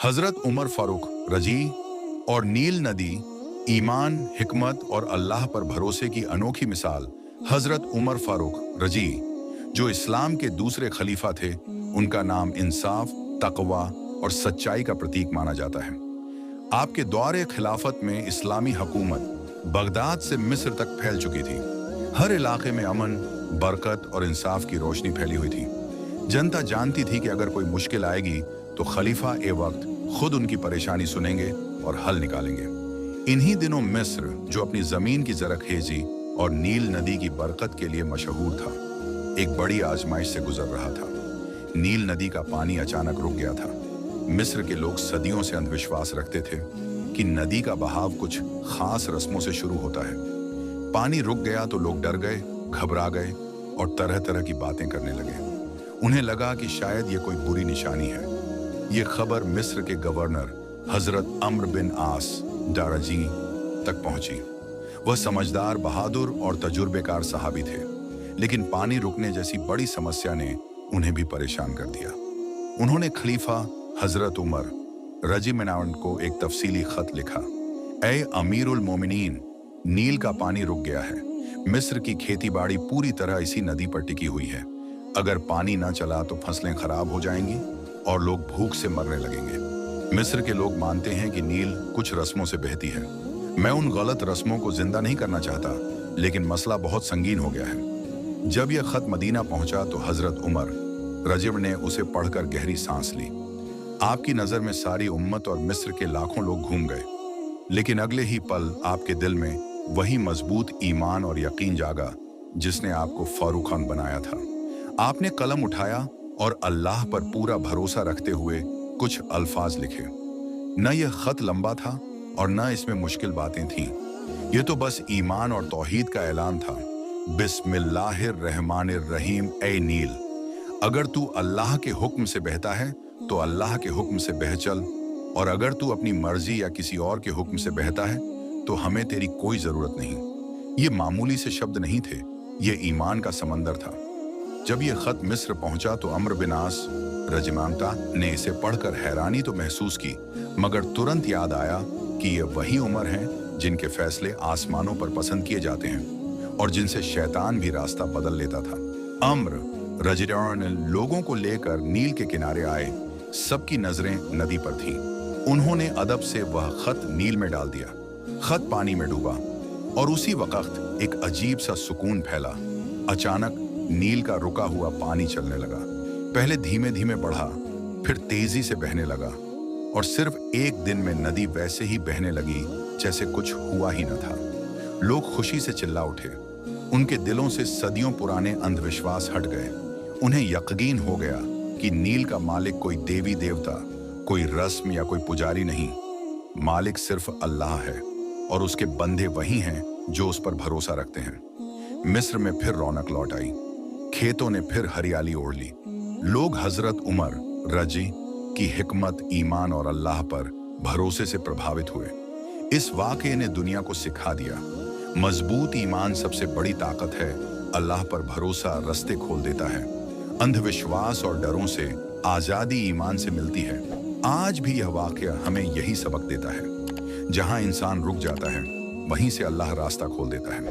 हजरत उमर फारूक रजी और नील नदी, ईमान, हिकमत और अल्लाह पर भरोसे की अनोखी मिसाल। हजरत उमर फारूक रजी, जो इस्लाम के दूसरे खलीफा थे, उनका नाम इंसाफ, तकवा और सच्चाई का प्रतीक माना जाता है। आपके दौरे खिलाफत में इस्लामी हुकूमत बगदाद से मिस्र तक फैल चुकी थी। हर इलाके में अमन, बरकत और इंसाफ की रोशनी फैली हुई थी। जनता जानती थी कि अगर कोई मुश्किल आएगी तो खलीफा ए वक्त खुद उनकी परेशानी सुनेंगे और हल निकालेंगे। इन्हीं दिनों मिस्र, जो अपनी जमीन की जरखेजी और नील नदी की बरकत के लिए मशहूर था, एक बड़ी आजमाइश से गुजर रहा था। नील नदी का पानी अचानक रुक गया था। मिस्र के लोग सदियों से अंधविश्वास रखते थे कि नदी का बहाव कुछ खास रस्मों से शुरू होता है। पानी रुक गया तो लोग डर गए, घबरा गए और तरह तरह की बातें करने लगे। उन्हें लगा कि शायद ये कोई बुरी निशानी है। ये खबर मिस्र के गवर्नर हजरत अम्र बिन आस डारजी तक पहुंची। वह समझदार, बहादुर और तजुर्बेकार सहाबी थे, लेकिन पानी रुकने जैसी बड़ी समस्या ने उन्हें भी परेशान कर दिया। उन्होंने खलीफा हजरत उमर रजीमनान को एक तफसीली खत लिखा। ए अमीरुल मोमिनीन, नील का पानी रुक गया है। मिस्र की खेतीबाड़ी पूरी तरह इसी नदी पर टिकी हुई है। अगर पानी न चला तो फसलें खराब हो जाएंगी और लोग भूख से मरने लगेंगे। मिस्र के लोग मानते हैं कि नील कुछ रस्मों से बहती है। मैं उन गलत रस्मों को जिंदा नहीं करना चाहता, लेकिन मसला बहुत संगीन हो गया है। जब यह खत मदीना पहुंचा तो हजरत उमर रजिब ने उसे पढ़कर गहरी सांस ली। आपकी नजर में सारी उम्मत और मिस्र के लाखों लोग घूम गए, लेकिन अगले ही पल आपके दिल में वही मजबूत ईमान और यकीन जागा जिसने आपको फारूक खान बनाया था। आपने कलम उठाया और अल्लाह पर पूरा भरोसा रखते हुए कुछ अल्फाज लिखे। न यह खत लंबा था और न इसमें मुश्किल बातें थीं। यह तो बस ईमान और तौहीद का ऐलान था। बिस्मिल्लाहिर्रहमानिर्रहीम। ए नील, अगर तू अल्लाह के हुक्म से बहता है तो अल्लाह के हुक्म से बह चल, और अगर तू अपनी मर्जी या किसी और के हुक्म से बहता है तो हमें तेरी कोई जरूरत नहीं। ये मामूली से शब्द नहीं थे, ये ईमान का समंदर था। जब यह खत मिस्र पहुंचा तो अम्र बिन आस रजिमांता ने इसे पढ़कर हैरानी तो महसूस की, मगर तुरंत याद आया कि ये वही उमर हैं जिनके फैसले आसमानों पर पसंद किए जाते हैं और जिनसे शैतान भी रास्ता बदल लेता था। अम्र रजियान लोगों को लेकर नील के किनारे आए। सबकी नजरें नदी पर थीं। उन्होंने अदब से वह खत नील में डाल दिया। खत पानी में डूबा और उसी वक्त एक अजीब सा सुकून फैला। अचानक नील का रुका हुआ पानी चलने लगा। पहले धीमे धीमे बढ़ा, फिर तेजी से बहने लगा और सिर्फ एक दिन में नदी वैसे ही बहने लगी जैसे कुछ हुआ ही न था। लोग खुशी से चिल्ला उठे। उनके दिलों से सदियों पुराने अंधविश्वास हट गए। उन्हें यकीन हो गया कि नील का मालिक कोई देवी देवता, कोई रस्म या कोई पुजारी नहीं। मालिक सिर्फ अल्लाह है और उसके बंदे वही हैं जो उस पर भरोसा रखते हैं। मिस्र में फिर रौनक लौट आई। खेतों ने फिर हरियाली ओढ़ ली। लोग हजरत उमर रजी की हिकमत, ईमान और अल्लाह पर भरोसे से प्रभावित हुए। इस वाक़ये ने दुनिया को सिखा दिया, मजबूत ईमान सबसे बड़ी ताकत है। अल्लाह पर भरोसा रास्ते खोल देता है। अंधविश्वास और डरों से आजादी ईमान से मिलती है। आज भी यह वाक़या हमें यही सबक देता है। जहां इंसान रुक जाता है, वहीं से अल्लाह रास्ता खोल देता है।